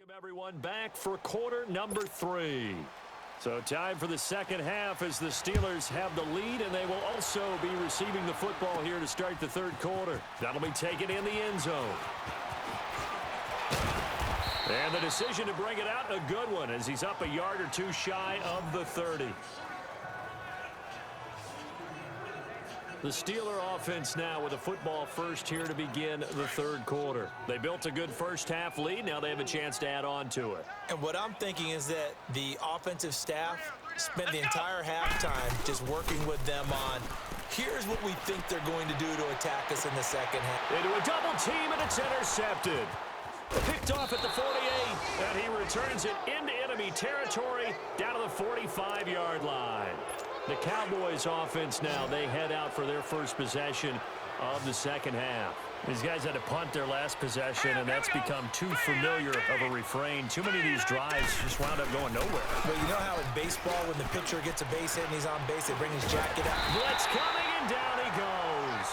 Welcome, everyone, back for quarter number 3. So time for the second half as the Steelers have the lead, and they will also be receiving the football here to start the third quarter. That'll be taken in the end zone. And the decision to bring it out, a good one, as he's up a yard or two shy of the 30. The Steeler offense now with a football first here to begin the third quarter. They built a good first half lead. Now they have a chance to add on to it. And what I'm thinking is that the offensive staff spent the entire halftime just working with them on, here's what we think they're going to do to attack us in the second half. Into a double team, and it's intercepted. Picked off at the 48, and he returns it into enemy territory down to the 45-yard line. The Cowboys offense now, they head out for their first possession of the second half. These guys had to punt their last possession, and that's become too familiar of a refrain. Too many of these drives just wound up going nowhere. Well, you know how in baseball when the pitcher gets a base hit and he's on base, they bring his jacket out? Blitz coming, and down he goes.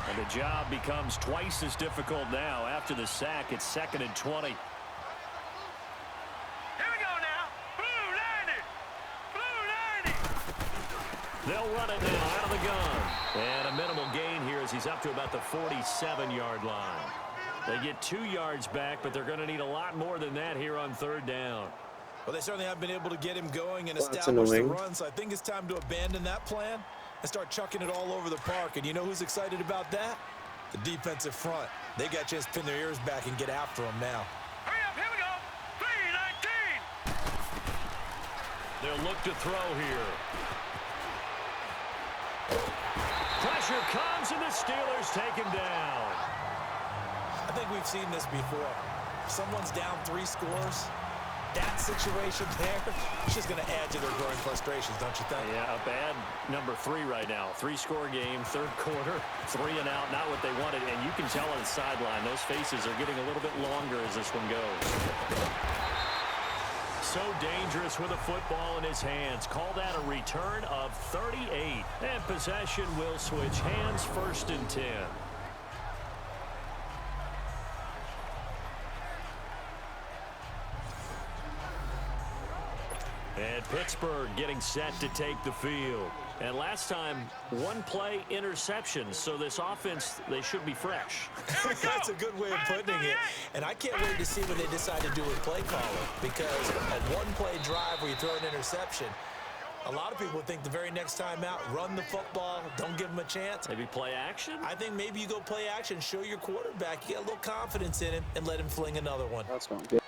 And the job becomes twice as difficult now. After the sack, it's 2nd and 20. They'll run it now out of the gun. And a minimal gain here as he's up to about the 47-yard line. They get 2 yards back, but they're going to need a lot more than that here on third down. Well, they certainly have been able to get him going and establish the run, so I think it's time to abandon that plan and start chucking it all over the park. And you know who's excited about that? The defensive front. They got a chance to pin their ears back and get after him now. Hurry up, here we go. 3-19. They'll look to throw here. Pressure comes, and the Steelers take him down. I think we've seen this before. If someone's down 3 scores, that situation there, it's just going to add to their growing frustrations, don't you think? Yeah, a bad number 3 right now. 3-score game, third quarter, 3 and out, not what they wanted. And you can tell on the sideline, those faces are getting a little bit longer as this one goes. So dangerous with a football in his hands. Call that a return of 38. And possession will switch hands, 1st and 10. And Pittsburgh getting set to take the field. And last time, 1-play interception. So this offense, they should be fresh. That's a good way of putting it. And I can't wait to see what they decide to do with play calling. Because a 1-play drive where you throw an interception, a lot of people think the very next time out, run the football, don't give them a chance. Maybe play action? I think maybe you go play action, show your quarterback, you get a little confidence in him, and let him fling another one. That's not good.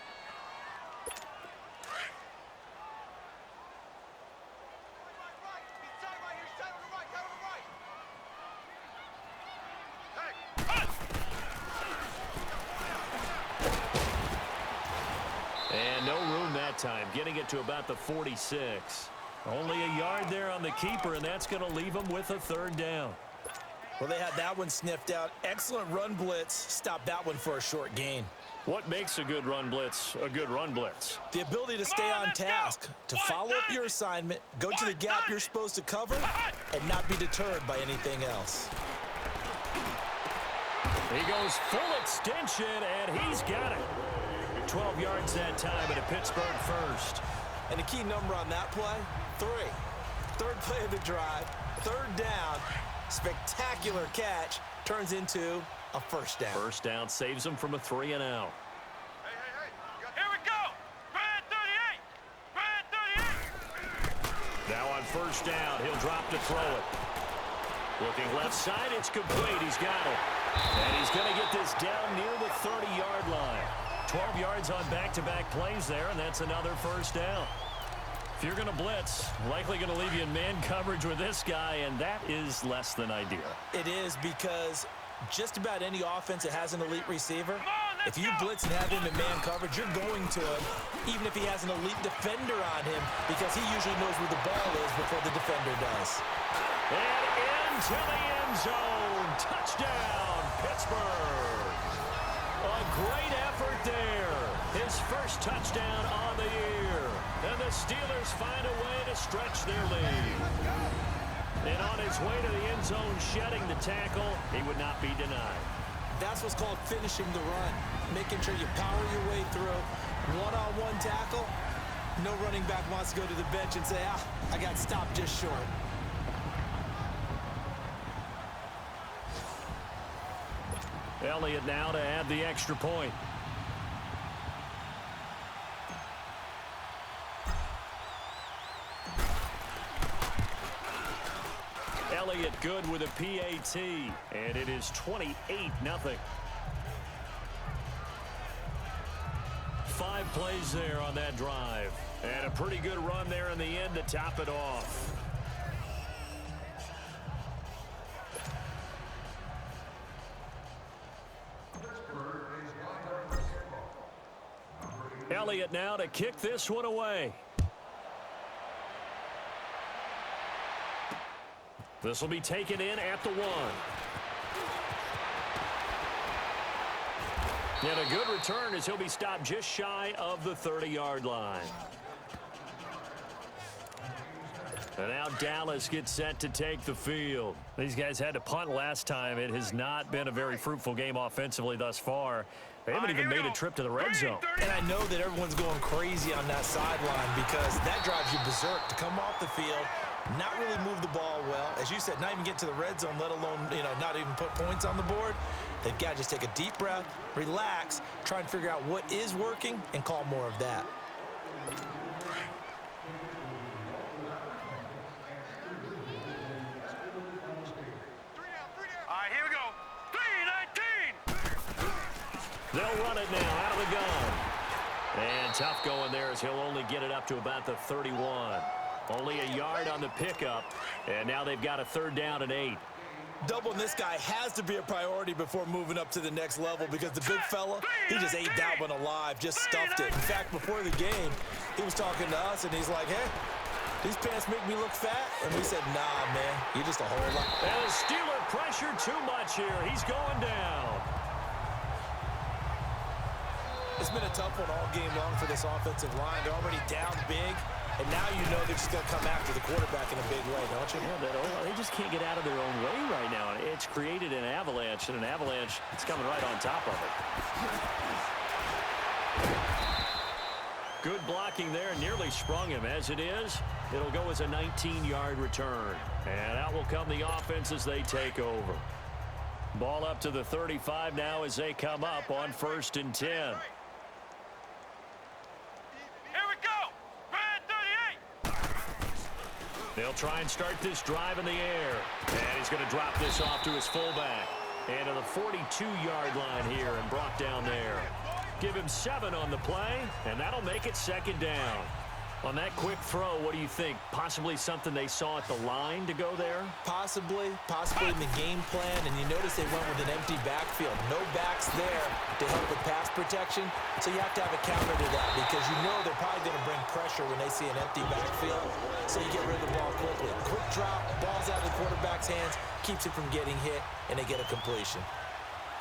And no room that time, getting it to about the 46. Only a yard there on the keeper, and that's going to leave them with a third down. Well, they had that one sniffed out. Excellent run blitz. Stopped that one for a short gain. What makes a good run blitz a good run blitz? The ability to stay on task, to follow up your assignment, go to the gap you're supposed to cover, and not be deterred by anything else. He goes full extension, and he's got it. 12 yards that time at a Pittsburgh first. And the key number on that play, 3. Third play of the drive, third down, spectacular catch, turns into a first down. First down saves him from a 3 and out. Hey. Here we go. Brad 38. Now on first down, he'll drop to throw it. Looking left side, it's complete. He's got it. And he's going to get this down near the 30-yard line. 12 yards on back-to-back plays there, and that's another first down. If you're going to blitz, likely going to leave you in man coverage with this guy, and that is less than ideal. It is, because just about any offense that has an elite receiver, if you blitz and have him in man coverage, you're going to him, even if he has an elite defender on him, because he usually knows where the ball is before the defender does. And into the end zone. Touchdown, Pittsburgh. A great effort there. His first touchdown on the year. And the Steelers find a way to stretch their lead. And on his way to the end zone, shedding the tackle, he would not be denied. That's what's called finishing the run, making sure you power your way through. One-on-one tackle, no running back wants to go to the bench and say, I got stopped just short. Elliott now to add the extra point. Elliott good with a PAT, and it is 28-0. 5 plays there on that drive, and a pretty good run there in the end to top it off. Elliott now to kick this one away. This will be taken in at the 1. And a good return as he'll be stopped just shy of the 30-yard line. And now Dallas gets set to take the field. These guys had to punt last time. It has not been a very fruitful game offensively thus far. They haven't even made a trip to the red zone. And I know that everyone's going crazy on that sideline because that drives you berserk to come off the field, not really move the ball well. As you said, not even get to the red zone, let alone, not even put points on the board. They've got to just take a deep breath, relax, try and figure out what is working, and call more of that. All right, here we go. 3-19. They'll run it now out of the gun. And tough going there as he'll only get it up to about the 31. Only a yard on the pickup, and now they've got a 3rd down and 8. Doubling this guy has to be a priority before moving up to the next level because the big fella, he just ate that one alive, just stuffed it. In fact, before the game, he was talking to us, and he's like, hey, these pants make me look fat. And we said, nah, man, you're just a whole lot. And the Steeler pressure too much here. He's going down. It's been a tough one all game long for this offensive line. They're already down big. And now you know they're just going to come after the quarterback in a big way, don't you? Yeah, they just can't get out of their own way right now. It's created an avalanche, and an avalanche is coming right on top of it. Good blocking there, nearly sprung him. As it is, it'll go as a 19-yard return. And out will come the offense as they take over. Ball up to the 35 now as they come up on 1st and 10. They'll try and start this drive in the air. And he's going to drop this off to his fullback. And to the 42-yard line here and brought down there. Give him 7 on the play, and that'll make it 2nd down. On that quick throw, what do you think? Possibly something they saw at the line to go there? Possibly in the game plan, and you notice they went with an empty backfield. No backs there to help with pass protection, so you have to have a counter to that because you know they're probably going to bring pressure when they see an empty backfield, so you get rid of the ball quickly. Quick drop, ball's out of the quarterback's hands, keeps it from getting hit, and they get a completion.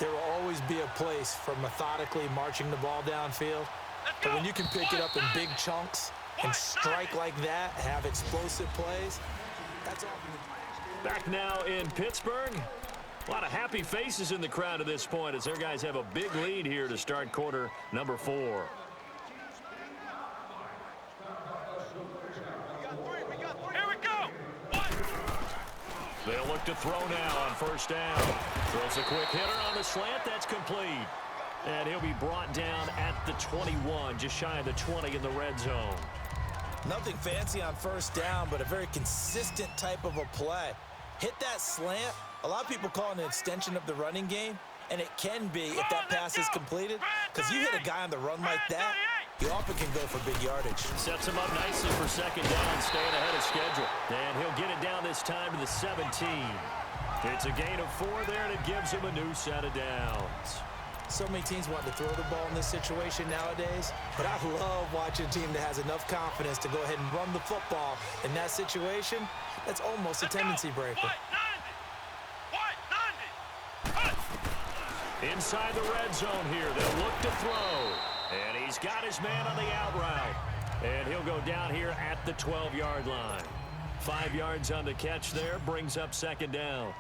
There will always be a place for methodically marching the ball downfield, but when you can pick it up in big chunks and strike like that, have explosive plays, that's all. Back now in Pittsburgh. A lot of happy faces in the crowd at this point as their guys have a big lead here to start quarter number 4. Here we go. They'll look to throw now on 1st down. Throws a quick hitter on the slant. That's complete. And he'll be brought down at the 21, just shy of the 20 in the red zone. Nothing fancy on 1st down, but a very consistent type of a play. Hit that slant. A lot of people call it an extension of the running game, and it can be if that pass is completed, because you hit a guy on the run like that, you often can go for big yardage. Sets him up nicely for 2nd down, staying ahead of schedule. And he'll get it down this time to the 17. It's a gain of 4 there, and it gives him a new set of downs. So many teams want to throw the ball in this situation nowadays, but I love watching a team that has enough confidence to go ahead and run the football in that situation. That's almost a tendency breaker. Inside the red zone here, they'll look to throw. And he's got his man on the out route. And he'll go down here at the 12-yard line. 5 yards on the catch there, brings up 2nd down.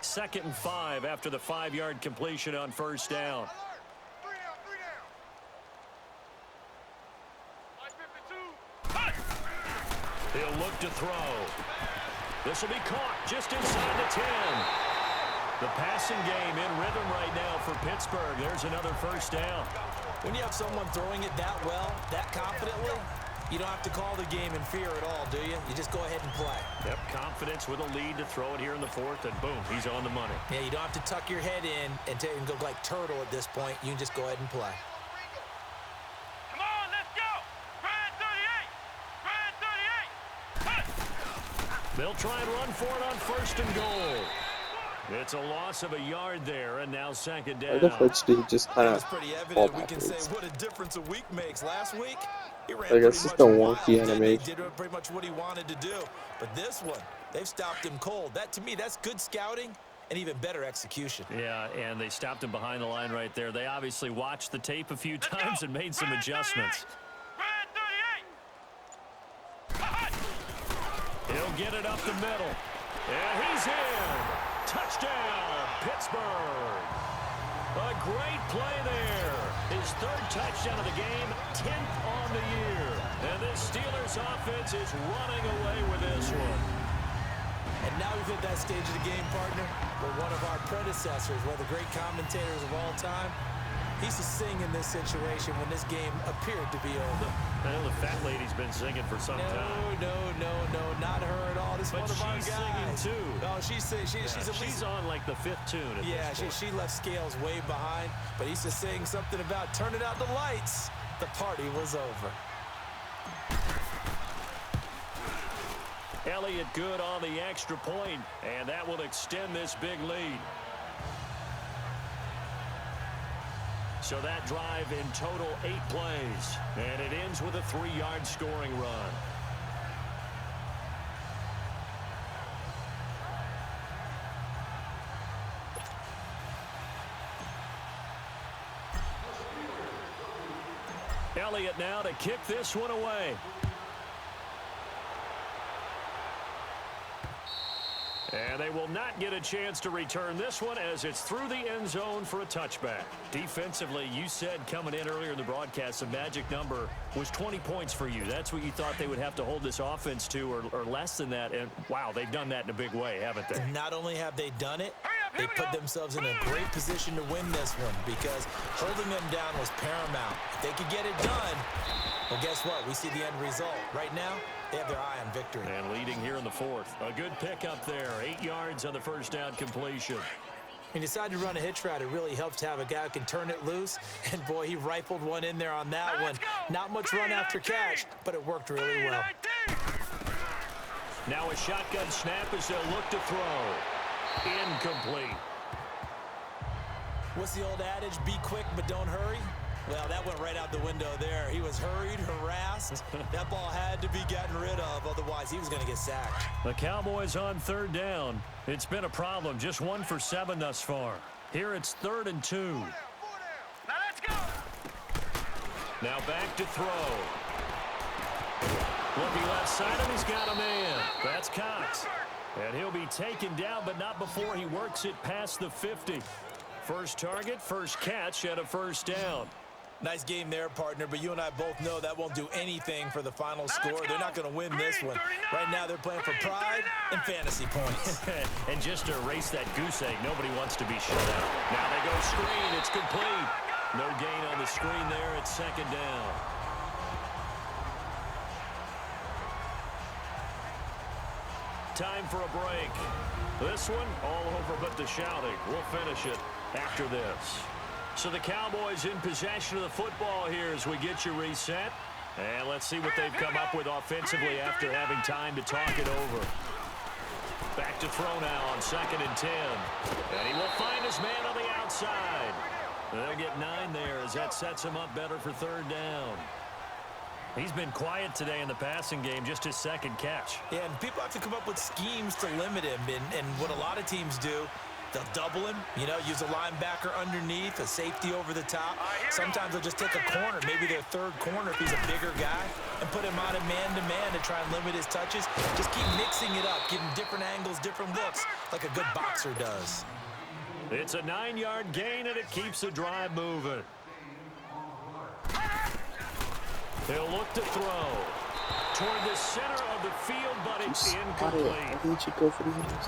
2nd and 5 after the 5-yard completion on first down. Three down. He'll look to throw. This will be caught just inside the 10. The passing game in rhythm right now for Pittsburgh. There's another first down. When you have someone throwing it that well, that confidently, you don't have to call the game in fear at all, do you? You just go ahead and play. Yep, confidence with a lead to throw it here in the 4th, and boom, he's on the money. Yeah, you don't have to tuck your head in and go like turtle at this point. You can just go ahead and play. Come on, let's go. Brand 38. They'll try and run for it on 1st and goal. It's a loss of a yard there, and now 2nd down. I guess let's do just kind It's of pretty fall evident we can say backwards. what a difference a week makes. Last week, he ran I pretty guess it's much the wild, wonky didn't he? animation. Did pretty much what he wanted to do. But this one, they've stopped him cold. That, to me, that's good scouting and even better execution. Yeah, and they stopped him behind the line right there. They obviously watched the tape a few times and made some adjustments. Brand 38. He'll get it up the middle. And he's in. Touchdown, Pittsburgh. A great play there. His 3rd touchdown of the game, 10th on the year. And this Steelers offense is running away with this one. And now we've hit that stage of the game, partner, where one of our predecessors, one of the great commentators of all time, he used to sing in this situation when this game appeared to be over. I know the fat lady's been singing for some time. No, not her at all. This is But one of our she's guys. singing too. Oh, she's at least. She's on like the 5th tune at Yeah, this point. she left Scales way behind, but he used to sing something about turning out the lights. The party was over. Elliott good on the extra point, and that will extend this big lead. So that drive in total 8 plays, and it ends with a 3-yard scoring run. Elliott now to kick this one away. And they will not get a chance to return this one as it's through the end zone for a touchback. Defensively, you said coming in earlier in the broadcast, the magic number was 20 points for you. That's what you thought they would have to hold this offense to, or less than that. And, wow, they've done that in a big way, haven't they? Not only have they done it, they put themselves in a great position to win this one because holding them down was paramount. If they could get it done, well, guess what? We see the end result. Right now, they have their eye on victory. And leading here in the 4th. A good pickup there. 8 yards on the first down completion. He decided to run a hitch route. It really helps to have a guy who can turn it loose. And, boy, he rifled one in there on that one. Not much run after catch, but it worked really well. Now a shotgun snap as they'll look to throw. Incomplete. What's the old adage? Be quick, but don't hurry. Well, that went right out the window there. He was hurried, harassed. That ball had to be gotten rid of, otherwise he was going to get sacked. The Cowboys on 3rd down. It's been a problem. Just 1 for 7 thus far. Here it's 3rd and 2. Now let's go. Now back to throw. Looking left side of him, he's got a man. That's Cox. And he'll be taken down, but not before he works it past the 50. First target, first catch, and a first down. Nice game there, partner, but you and I both know that won't do anything for the final score. They're not going to win this one. Right now, they're playing for pride and fantasy points. And just to erase that goose egg, nobody wants to be shut out. Now they go screen. It's complete. No gain on the screen there. It's 2nd down. Time for a break. This one, all over but the shouting. We'll finish it after this. So the Cowboys in possession of the football here as we get you reset. And let's see what they've come up with offensively after having time to talk it over. Back to throw now on 2nd and 10. And he will find his man on the outside. They'll get 9 there as that sets him up better for 3rd down. He's been quiet today in the passing game, just his 2nd catch. Yeah, and people have to come up with schemes to limit him. And what a lot of teams do They'll double him, you know, use a linebacker underneath, a safety over the top. Sometimes they'll just take a corner, maybe their third corner if he's a bigger guy, and put him on a man-to-man to try and limit his touches. Just keep mixing it up, give him different angles, different looks, like a good boxer does. It's a 9-yard gain, and it keeps the drive moving. They'll look to throw toward the center of the field, but it's incomplete.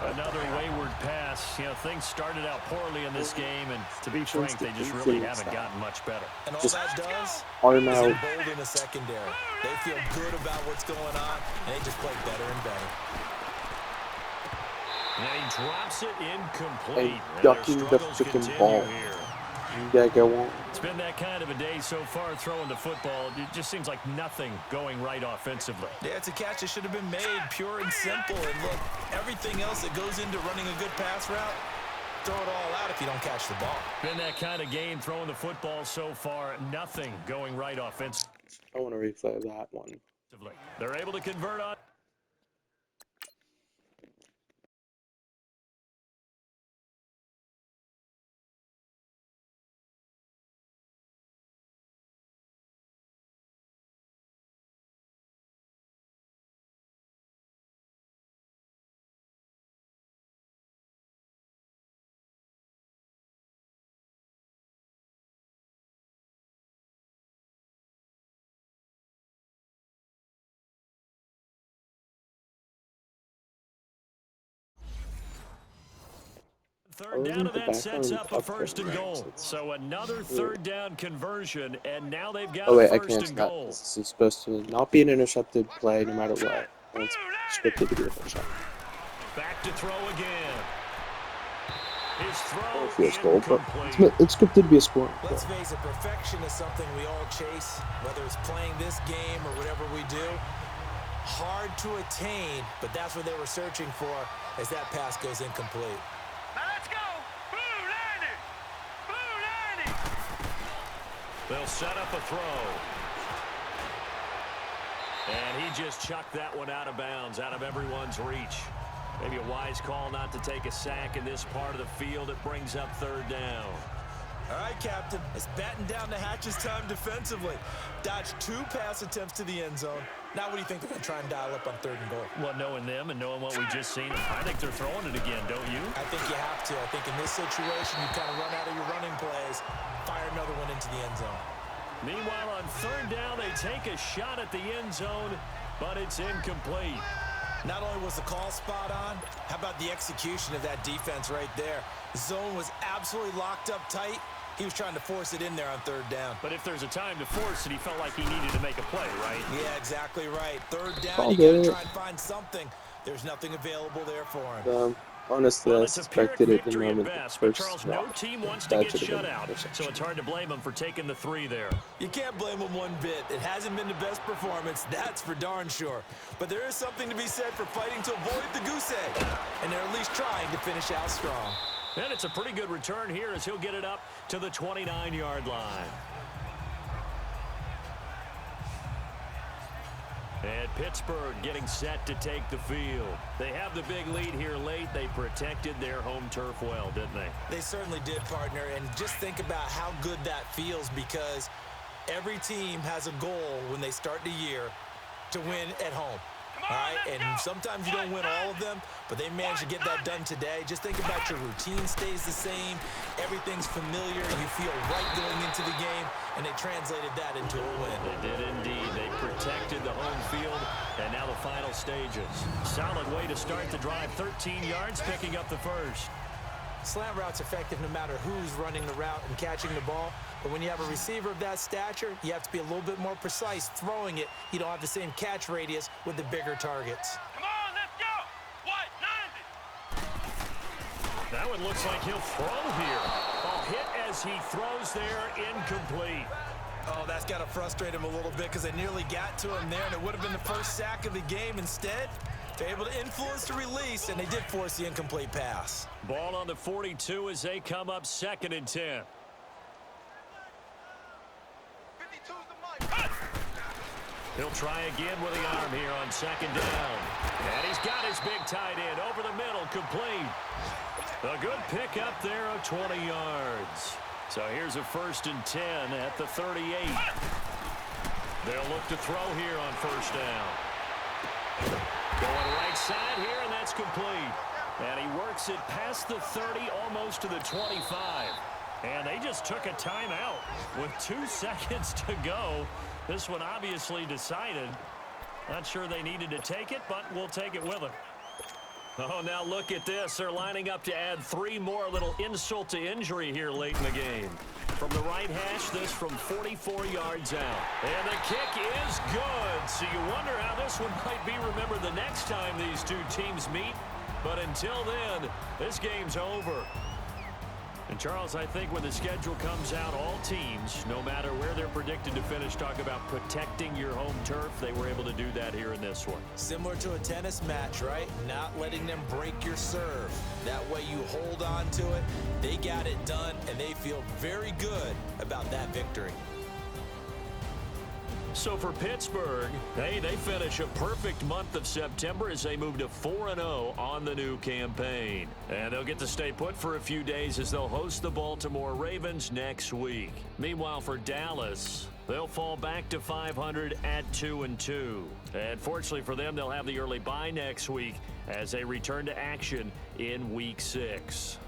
Another wayward pass. You know, things started out poorly in this game, and to be frank, they just really haven't gotten much better. And all that does is embolden the secondary. They feel good about what's going on, and they just play better and better. And he drops it incomplete. And ducking the freaking ball. Here. It's been that kind of a day so far throwing the football. It just seems like nothing going right offensively. Yeah, it's a catch that should have been made, pure and simple. And look, everything else that goes into running a good pass route, throw it all out if you don't catch the ball. Been that kind of game throwing the football so far. Nothing going right offensively. I want to replay that one. They're able to convert on. Third down, and that sets up a 1st and goal. So another 3rd down conversion, and now they've got a 1st and goal. This is supposed to not be an intercepted play no matter what. And it's scripted to be a first down. Back to throw again. His throw feels gold, but it's scripted to be a score. Let's face it, perfection is something we all chase, whether it's playing this game or whatever we do. Hard to attain, but that's what they were searching for as that pass goes incomplete. Now let's go. Blue 90. Blue 90. They'll set up a throw. And he just chucked that one out of bounds, out of everyone's reach. Maybe a wise call not to take a sack in this part of the field. It brings up 3rd down. All right, Captain. It's batten down the hatches time defensively. Dodged 2 pass attempts to the end zone. Now what do you think they're going to try and dial up on 3rd and goal? Well, knowing them and knowing what we just seen, I think they're throwing it again, don't you? I think you have to. I think in this situation, you kind of run out of your running plays, fire another one into the end zone. Meanwhile, on 3rd down, they take a shot at the end zone, but it's incomplete. Not only was the call spot on, how about the execution of that defense right there? The zone was absolutely locked up tight. He was trying to force it in there on 3rd down. But if there's a time to force it, he felt like he needed to make a play, right? Yeah, exactly right. 3rd down, you got to try and find something. There's nothing available there for him. Honestly, I suspected it the moment the first Charles, no team wants to get shut out, so it's hard to blame him for taking the 3 there. You can't blame him one bit. It hasn't been the best performance, that's for darn sure. But there is something to be said for fighting to avoid the goose egg, and they're at least trying to finish out strong. And it's a pretty good return here as he'll get it up to the 29-yard line. And Pittsburgh getting set to take the field. They have the big lead here late. They protected their home turf well, didn't they? They certainly did, partner. And just think about how good that feels, because every team has a goal when they start the year to win at home. All right, and sometimes you don't win all of them, but they managed to get that done today. Just think about your routine stays the same. Everything's familiar. You feel right going into the game, and they translated that into a win. They did indeed. They protected the home field, and now the final stages. Solid way to start the drive. 13 yards, picking up the 1st. Slant route's effective no matter who's running the route and catching the ball. But when you have a receiver of that stature, you have to be a little bit more precise throwing it. You don't have the same catch radius with the bigger targets. Come on, let's go. What? 90. That one looks like he'll throw here. A hit as he throws there, incomplete. Oh, that's got to frustrate him a little bit, because they nearly got to him there, and it would have been the first sack of the game. Instead, they're able to influence the release, and they did force the incomplete pass. Ball on the 42 as they come up 2nd and 10. 52's the mic. He'll try again with the arm here on 2nd down. And he's got his big tight end over the middle, complete. A good pickup there of 20 yards. So here's a 1st and 10 at the 38. They'll look to throw here on 1st down. Going right side here, and that's complete. And he works it past the 30, almost to the 25. And they just took a timeout with 2 seconds to go. This one obviously decided. Not sure they needed to take it, but we'll take it with them. Oh, now look at this. They're lining up to add 3 more, little insult to injury here late in the game. From the right hash, this from 44 yards out. And the kick is good. So you wonder how this one might be remembered the next time these two teams meet. But until then, this game's over. And, Charles, I think when the schedule comes out, all teams, no matter where they're predicted to finish, talk about protecting your home turf. They were able to do that here in this one. Similar to a tennis match, right? Not letting them break your serve. That way you hold on to it. They got it done, and they feel very good about that victory. So for Pittsburgh, hey, they finish a perfect month of September as they move to 4-0 on the new campaign. And they'll get to stay put for a few days as they'll host the Baltimore Ravens next week. Meanwhile, for Dallas, they'll fall back to 500 at 2-2. And fortunately for them, they'll have the early bye next week as they return to action in Week 6.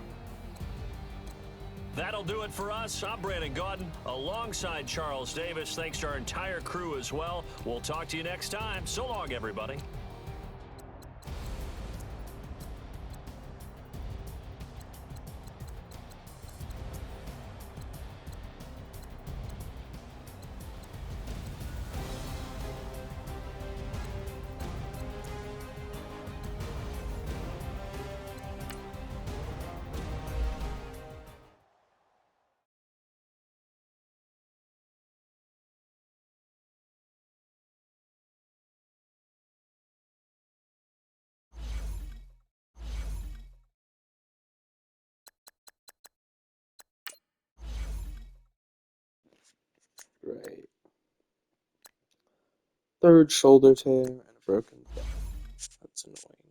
That'll do it for us. I'm Brandon Gaudin alongside Charles Davis. Thanks to our entire crew as well. We'll talk to you next time. So long, everybody. Right. 3rd shoulder tear and a broken back. That's annoying.